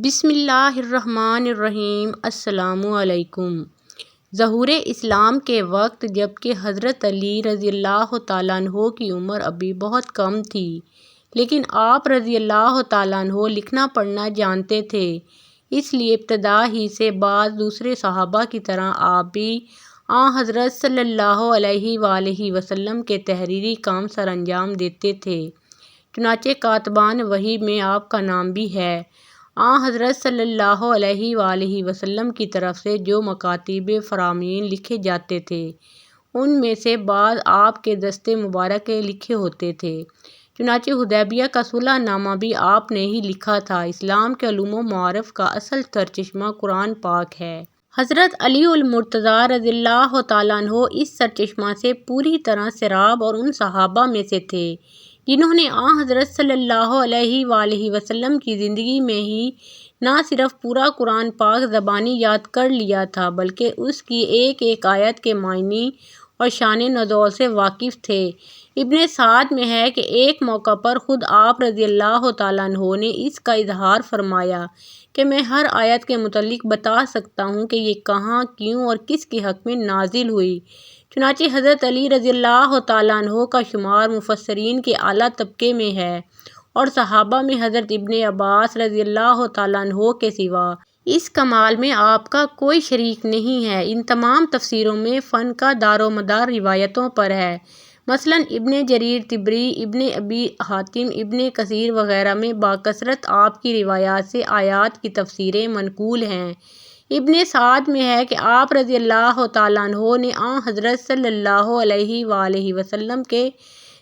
بسم اللہ الرحمن الرحیم۔ السلام علیکم۔ ظہور اسلام کے وقت جبکہ حضرت علی رضی اللہ تعالیٰ عنہ کی عمر ابھی بہت کم تھی، لیکن آپ رضی اللہ تعالیٰ عنہ لکھنا پڑھنا جانتے تھے، اس لیے ابتدا ہی سے بعض دوسرے صحابہ کی طرح آپ بھی حضرت صلی اللہ علیہ وآلہ وسلم کے تحریری کام سر انجام دیتے تھے۔ چنانچہ کاتبان وحی میں آپ کا نام بھی ہے۔ حضرت صلی اللہ علیہ وآلہ وسلم کی طرف سے جو مکاتیب فرامین لکھے جاتے تھے، ان میں سے بعض آپ کے دست مبارک کے لکھے ہوتے تھے۔ چنانچہ حدیبیہ کا صلح نامہ بھی آپ نے ہی لکھا تھا۔ اسلام کے علوم و معارف کا اصل سرچشمہ قرآن پاک ہے۔ حضرت علی المرتضیٰ رضی اللہ تعالیٰ عنہ اس سرچشمہ سے پوری طرح سیراب اور ان صحابہ میں سے تھے جنہوں نے حضرت صلی اللہ علیہ وآلہ وسلم کی زندگی میں ہی نہ صرف پورا قرآن پاک زبانی یاد کر لیا تھا بلکہ اس کی ایک ایک آیت کے معنی اور شان نزول سے واقف تھے۔ ابن سعد میں ہے کہ ایک موقع پر خود آپ رضی اللہ تعالیٰ عنہ نے اس کا اظہار فرمایا کہ میں ہر آیت کے متعلق بتا سکتا ہوں کہ یہ کہاں، کیوں اور کس کے حق میں نازل ہوئی۔ چنانچہ حضرت علی رضی اللہ تعالیٰ عنہ کا شمار مفسرین کے اعلیٰ طبقے میں ہے اور صحابہ میں حضرت ابن عباس رضی اللہ تعالیٰ عنہ کے سوا اس کمال میں آپ کا کوئی شریک نہیں ہے۔ ان تمام تفسیروں میں فن کا دار و مدار روایتوں پر ہے۔ مثلاً ابن جریر طبری، ابن ابی حاتم، ابن کثیر وغیرہ میں باکثرت آپ کی روایات سے آیات کی تفسیریں منقول ہیں۔ ابن سعد میں ہے کہ آپ رضی اللہ تعالیٰ عنہ نے حضرت صلی اللہ علیہ وآلہ وسلم کے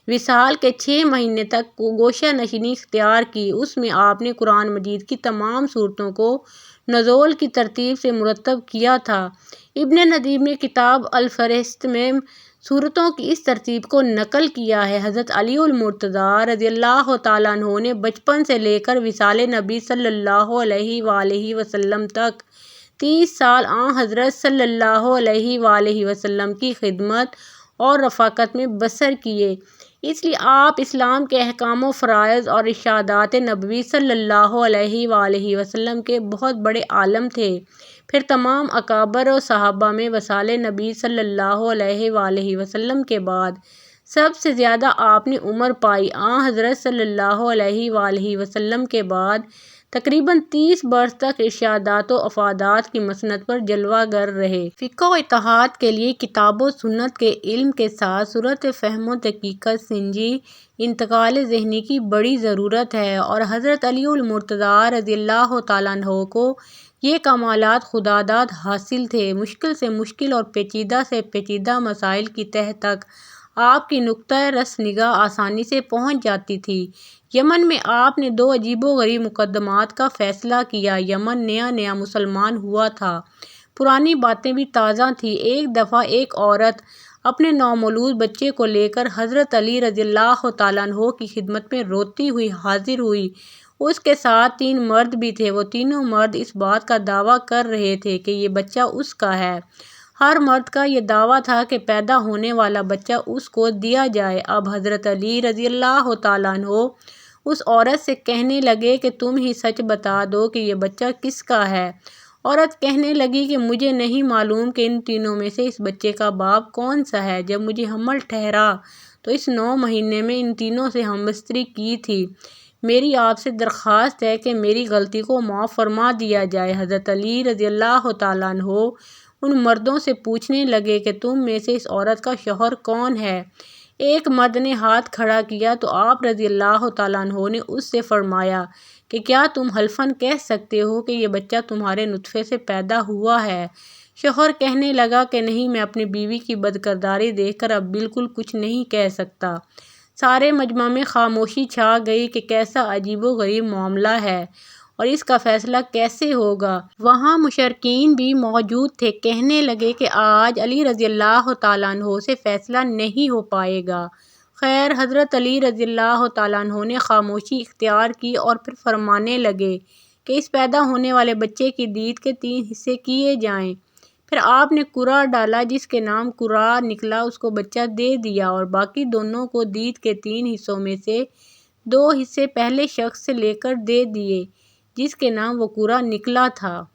وصال کے 6 مہینے تک گوشہ نشینی اختیار کی۔ اس میں آپ نے قرآن مجید کی تمام سورتوں کو نزول کی ترتیب سے مرتب کیا تھا۔ ابن ندیم نے کتاب الفہرست میں سورتوں کی اس ترتیب کو نقل کیا ہے۔ حضرت علی المرتضیٰ رضی اللہ تعالیٰ عنہ نے بچپن سے لے کر وصال نبی صلی اللہ علیہ وآلہ وسلم تک 30 سال حضرت صلی اللہ علیہ وآلہ وسلم کی خدمت اور رفاقت میں بسر کیے، اس لیے آپ اسلام کے احکام و فرائض اور ارشادات نبوی صلی اللہ علیہ وآلہ وسلم کے بہت بڑے عالم تھے۔ پھر تمام اکابر و صحابہ میں وصال نبی صلی اللہ علیہ وآلہ وسلم کے بعد سب سے زیادہ آپ نے عمر پائی۔ حضرت صلی اللہ علیہ وآلہ وسلم کے بعد تقریباً 30 برس تک ارشادات و افادات کی مسند پر جلوہ گر رہے۔ فقہ و اتحاد کے لیے کتاب و سنت کے علم کے ساتھ صورت فہم و تحقیق سنجی، انتقال ذہنی کی بڑی ضرورت ہے، اور حضرت علی المرتضیٰ رضی اللہ تعالیٰ عنہ کو یہ کمالات خداداد حاصل تھے۔ مشکل سے مشکل اور پیچیدہ سے پیچیدہ مسائل کی تہہ تک آپ کی نقطۂ رس نگاہ آسانی سے پہنچ جاتی تھی۔ یمن میں آپ نے 2 عجیب و غریب مقدمات کا فیصلہ کیا۔ یمن نیا نیا مسلمان ہوا تھا، پرانی باتیں بھی تازہ تھیں۔ ایک دفعہ ایک عورت اپنے نومولود بچے کو لے کر حضرت علی رضی اللہ تعالیٰ عنہ کی خدمت میں روتی ہوئی حاضر ہوئی۔ اس کے ساتھ 3 مرد بھی تھے۔ وہ تینوں مرد اس بات کا دعویٰ کر رہے تھے کہ یہ بچہ اس کا ہے۔ ہر مرد کا یہ دعویٰ تھا کہ پیدا ہونے والا بچہ اس کو دیا جائے۔ اب حضرت علی رضی اللہ تعالیٰ عنہ اس عورت سے کہنے لگے کہ تم ہی سچ بتا دو کہ یہ بچہ کس کا ہے۔ عورت کہنے لگی کہ مجھے نہیں معلوم کہ ان تینوں میں سے اس بچے کا باپ کون سا ہے۔ جب مجھے حمل ٹھہرا تو اس 9 مہینے میں ان تینوں سے ہم بستری کی تھی۔ میری آپ سے درخواست ہے کہ میری غلطی کو معاف فرما دیا جائے۔ حضرت علی رضی اللہ تعالیٰ عنہ ان مردوں سے پوچھنے لگے کہ تم میں سے اس عورت کا شوہر کون ہے؟ ایک مرد نے ہاتھ کھڑا کیا تو آپ رضی اللہ تعالیٰ عنہ نے اس سے فرمایا کہ کیا تم حلفاً کہہ سکتے ہو کہ یہ بچہ تمہارے نطفے سے پیدا ہوا ہے؟ شوہر کہنے لگا کہ نہیں، میں اپنی بیوی کی بدکرداری دیکھ کر اب بالکل کچھ نہیں کہہ سکتا۔ سارے مجمع میں خاموشی چھا گئی کہ کیسا عجیب و غریب معاملہ ہے اور اس کا فیصلہ کیسے ہوگا۔ وہاں مشرکین بھی موجود تھے۔ کہنے لگے کہ آج علی رضی اللہ تعالیٰ عنہ سے فیصلہ نہیں ہو پائے گا۔ خیر، حضرت علی رضی اللہ تعالیٰ عنہ نے خاموشی اختیار کی اور پھر فرمانے لگے کہ اس پیدا ہونے والے بچے کی دید کے 3 حصے کیے جائیں۔ پھر آپ نے قرعہ ڈالا، جس کے نام قرعہ نکلا اس کو بچہ دے دیا، اور باقی دونوں کو دید کے 3 حصوں میں سے 2 حصے پہلے شخص سے لے کر دے دیے جس کے نام وہ قرآن نکلا تھا۔